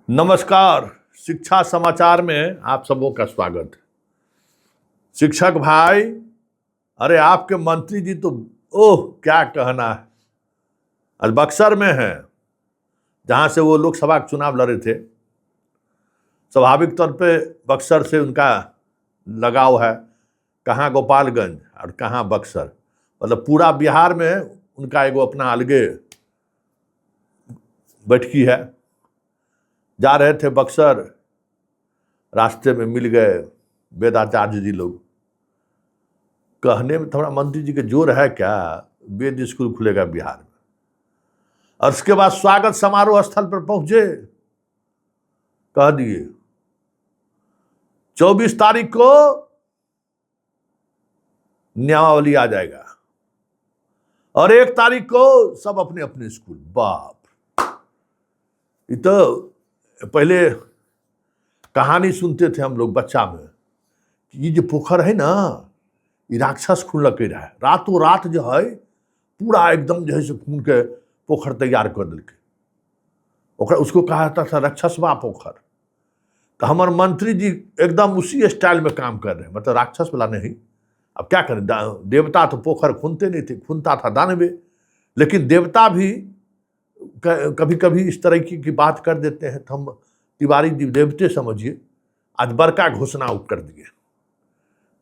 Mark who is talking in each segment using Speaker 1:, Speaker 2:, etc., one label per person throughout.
Speaker 1: नमस्कार। शिक्षा समाचार में आप सबों का स्वागत है। शिक्षक भाई, अरे आपके मंत्री जी तो ओह क्या कहना है। आज बक्सर में है, जहां से वो लोकसभा चुनाव लड़े थे। स्वाभाविक तौर पे बक्सर से उनका लगाव है, कहाँ गोपालगंज और कहाँ बक्सर, मतलब पूरा बिहार में उनका एगो अपना अलगे बैठकी है। जा रहे थे बक्सर, रास्ते में मिल गए वेदाचार्य जी लोग। कहने में थोड़ा मंत्री जी के जोर है क्या, वेद स्कूल खुलेगा बिहार में। और उसके बाद स्वागत समारोह स्थल पर पहुंचे, कह दिए 24 तारीख को नियमावली आ जाएगा और 1 तारीख को सब अपने अपने स्कूल। बाप, ये तो पहले कहानी सुनते थे हम लोग बच्चा में कि ये जो पोखर है ना, ये राक्षस खुनलकै रहे। रातों रात जो है पूरा एकदम जो है से खून के पोखर तैयार कर दिलकै। उसको कहा जाता था राक्षसवा पोखर। तो हमारे मंत्री जी एकदम उसी स्टाइल में काम कर रहे हैं, मतलब राक्षस वाला नहीं। अब क्या करें, देवता तो पोखर खूनते नहीं थे, खूनता था दानवे। लेकिन देवता भी कभी कभी इस तरह की बात कर देते हैं। तो हम तिवारी जी देवते समझिए, आज बड़का घोषणा कर दिए।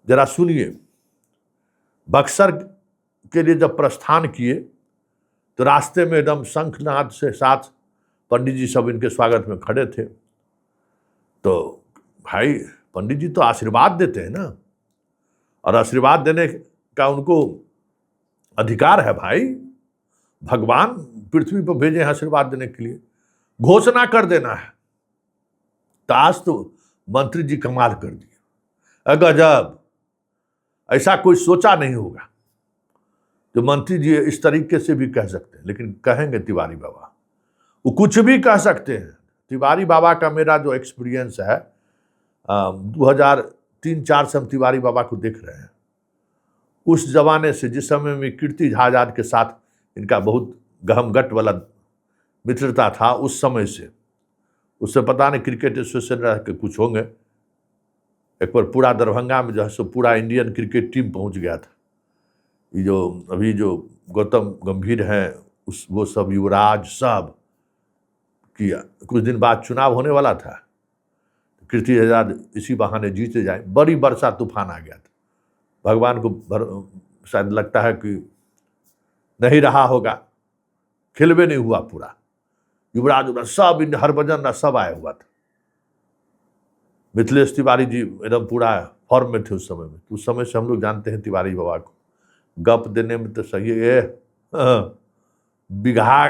Speaker 1: जरा सुनिए, बक्सर के लिए जब प्रस्थान किए तो रास्ते में एकदम शंखनाद से साथ पंडित जी सब इनके स्वागत में खड़े थे। तो भाई पंडित जी तो आशीर्वाद देते हैं ना, और आशीर्वाद देने का उनको अधिकार है भाई। भगवान पृथ्वी पर भेजे हैं आशीर्वाद देने के लिए, घोषणा कर देना है। तो आज तो मंत्री जी कमाल कर दिए, गजब। ऐसा कोई सोचा नहीं होगा जो मंत्री जी इस तरीके से भी कह सकते हैं। लेकिन कहेंगे तिवारी बाबा, वो कुछ भी कह सकते हैं। तिवारी बाबा का मेरा जो एक्सपीरियंस है, 2003-04 से हम तिवारी बाबा को देख रहे हैं। उस जमाने से, जिस समय में कीर्ति झा आजाद के साथ इनका बहुत गहम गट वाला मित्रता था, उस समय से, उससे पता नहीं क्रिकेट एसोसिएशन रह के कुछ होंगे। एक बार पूरा दरभंगा में जो है सो पूरा इंडियन क्रिकेट टीम पहुंच गया था। ये जो अभी जो गौतम गंभीर हैं, वो सब, युवराज सब किया। कुछ दिन बाद चुनाव होने वाला था, कीर्ति आजाद इसी बहाने जीते जाए। बड़ी वर्षा तूफान आ गया था। भगवान को शायद लगता है कि नहीं रहा होगा, खेलवे नहीं हुआ पूरा। युवराज सब, हरभजन सब आया हुआ था। मिथिलेश तिवारी जी एकदम पूरा फॉर्म में थे उस समय में। उस समय से हम लोग जानते हैं तिवारी बाबा को। गप देने में तो सही है, बिघा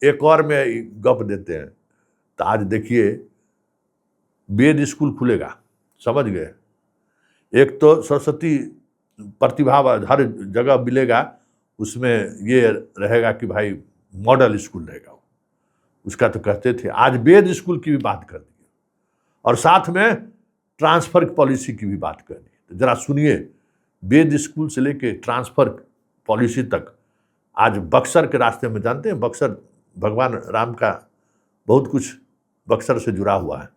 Speaker 1: एक और में गप देते हैं। तो आज देखिए वेद स्कूल खुलेगा, समझ गए। एक तो सरस्वती प्रतिभा हर जगह मिलेगा, उसमें ये रहेगा कि भाई मॉडल स्कूल रहेगा, उसका तो कहते थे। आज वेद स्कूल की भी बात कर दी और साथ में ट्रांसफर पॉलिसी की भी बात कर दी। तो जरा सुनिए, वेद स्कूल से लेके ट्रांसफर पॉलिसी तक आज बक्सर के रास्ते में। जानते हैं बक्सर भगवान राम का बहुत कुछ बक्सर से जुड़ा हुआ है।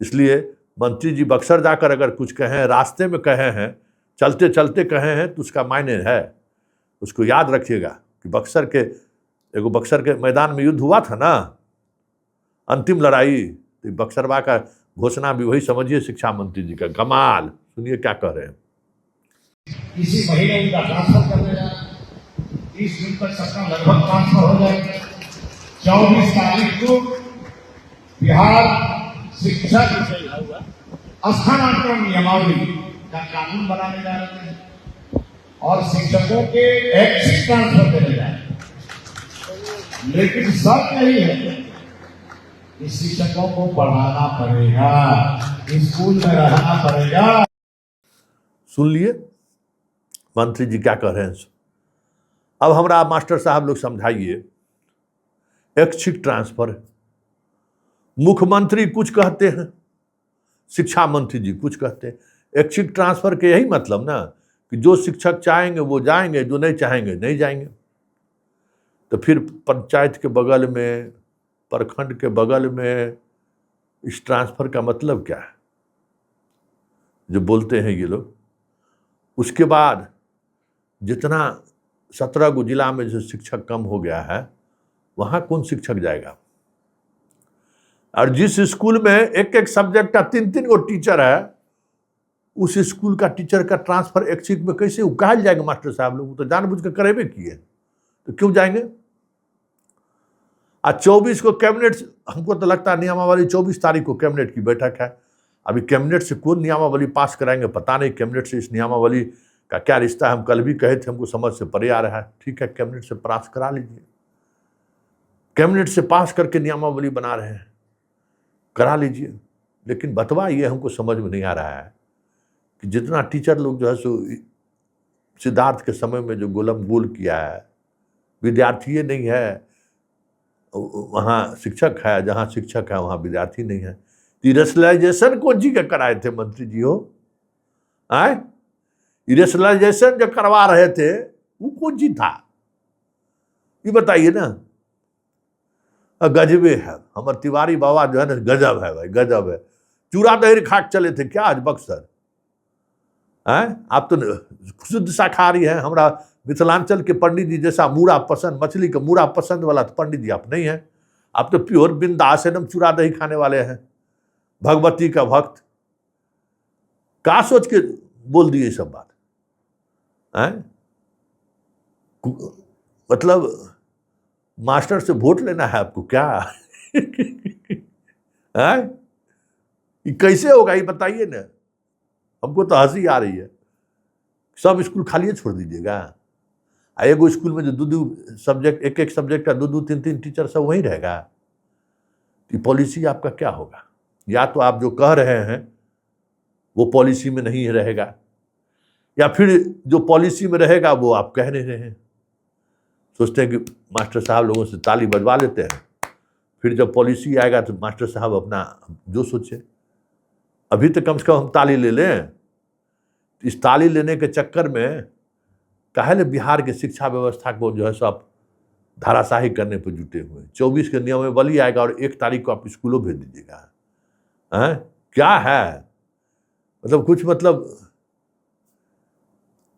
Speaker 1: इसलिए मंत्री जी बक्सर जाकर अगर कुछ कहें, रास्ते में कहे हैं, चलते चलते कहे हैं, तो उसका मायने है। उसको याद रखिएगा कि बक्सर के मैदान में युद्ध हुआ था ना, अंतिम लड़ाई। तो बक्सरवा का घोषणा भी वही समझिए, शिक्षा मंत्री जी का कमाल। सुनिए क्या कह रहे हैं।
Speaker 2: इसी महीने उनका ट्रांसफर कर देना, 30 दिन तक सबका लगभग ट्रांसफर हो जाएगा। 24 तारीख को बिहार शिक्षक स्थानांतरण नियमावली का कानून बनाने जा रहे हैं और शिक्षकों के एक्सिट ट्रांसफर देने जा रहे हैं। लेकिन शर्त यही है कि शिक्षकों को पढ़ाना पड़ेगा, स्कूल में रहना पड़ेगा।
Speaker 1: सुन लिए मंत्री जी क्या कह रहे हैं। अब हमारा मास्टर साहब लोग समझाइए, एक्सिट ट्रांसफर। मुख्यमंत्री कुछ कहते हैं, शिक्षा मंत्री जी कुछ कहते हैं। एक्सिट ट्रांसफर के यही मतलब ना कि जो शिक्षक चाहेंगे वो जाएंगे, जो नहीं चाहेंगे नहीं जाएंगे। तो फिर पंचायत के बगल में, प्रखंड के बगल में इस ट्रांसफर का मतलब क्या है जो बोलते हैं ये लोग? उसके बाद जितना 17 गो जिला में जो शिक्षक कम हो गया है, वहां कौन शिक्षक जाएगा? और जिस स्कूल में एक एक सब्जेक्ट का 3-3 गो टीचर है, उस स्कूल का टीचर का ट्रांसफर एक सीट में कैसे उकाल जाएगा? मास्टर साहब लोग तो जानबूझ कर करेबे किए, तो क्यों जाएंगे? आज 24 को कैबिनेट, हमको तो लगता है नियमावली 24 तारीख को कैबिनेट की बैठक है। अभी कैबिनेट से कौन नियमावली पास कराएंगे पता नहीं। कैबिनेट से इस नियमावली का क्या रिश्ता है? हम कल भी कहे थे, हमको समझ से परे आ रहा है। ठीक है, कैबिनेट से पास करा लीजिए, कैबिनेट से पास करके नियमावली बना रहे हैं, करा लीजिए। लेकिन बतवा ये हमको समझ में नहीं आ रहा है कि जितना टीचर लोग जो है सो सिद्धार्थ के समय में जो गोलम गोल किया है, विद्यार्थी नहीं है, वहाँ शिक्षक है, जहाँ शिक्षक है वहाँ विद्यार्थी नहीं है। इरेशलाइजेशन कौन जी का कराए थे मंत्री जी हो? आए इरेशलाइजेशन जो करवा रहे थे वो कौन जी था, ये बताइए ना। गजबे है, हमारे तिवारी बाबा जो है ना, गजब है भाई, गजब है। चूड़ा दही खाक चले थे क्या आज बक्सर? आप तो शुद्ध शाकाहारी हैं। हमारा मिथिलांचल के पंडित जी जैसा मूड़ा पसंद, मछली का मूड़ा पसंद वाला तो पंडित जी आप नहीं हैं। आप तो प्योर बिंदास एकदम चूड़ा दही खाने वाले हैं, भगवती का भक्त। क्या सोच के बोल दिए सब बात? मतलब मास्टर से वोट लेना है आपको क्या? ये कैसे होगा ये बताइए ना, हमको तो हंसी आ रही है। सब स्कूल खाली छोड़ दीजिएगा, एगो स्कूल में जो दो सब्जेक्ट, एक एक सब्जेक्ट का 2-2, 3-3 टीचर सब वहीं रहेगा। तो पॉलिसी आपका क्या होगा? या तो आप जो कह रहे हैं वो पॉलिसी में नहीं रहेगा, या फिर जो पॉलिसी में रहेगा वो आप कह नहीं रहे हैं। सोचते हैं कि मास्टर साहब लोगों से ताली बजवा लेते हैं, फिर जब पॉलिसी आएगा तो मास्टर साहब अपना जो सोचे। अभी तो कम से कम हम ताली ले लें। इस ताली लेने के चक्कर में काहे बिहार के शिक्षा व्यवस्था को जो है सब धाराशाही करने पर जुटे हुए हैं। 24 के नियमावली आएगा और 1 तारीख को आप स्कूलों भेज दीजिएगा। क्या है मतलब, कुछ मतलब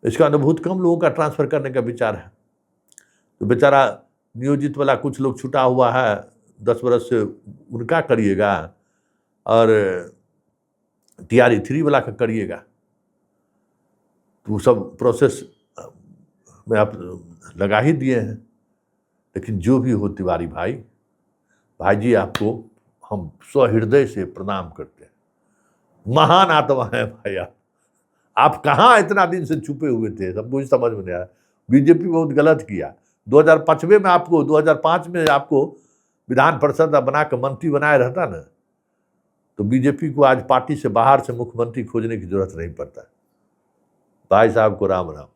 Speaker 1: इसका अनुभूत कम लोगों का ट्रांसफर करने का विचार है। तो बेचारा नियोजित वाला कुछ लोग छूटा हुआ है 10 वर्ष से, उनका करिएगा, और TRE 3 वाला का करिएगा। तो वो सब प्रोसेस में आप लगा ही दिए हैं। लेकिन जो भी हो तिवारी भाई जी, आपको हम सहृदय से प्रणाम करते हैं। महान आत्मा है भाई आप कहाँ इतना दिन से छुपे हुए थे, सब कुछ समझ में नहीं आया। बीजेपी बहुत गलत किया। 2005 में आपको विधान परिषद बना कर मंत्री बनाए रहता ना, तो बीजेपी को आज पार्टी से बाहर से मुख्यमंत्री खोजने की जरूरत नहीं पड़ता। भाई साहब को राम राम।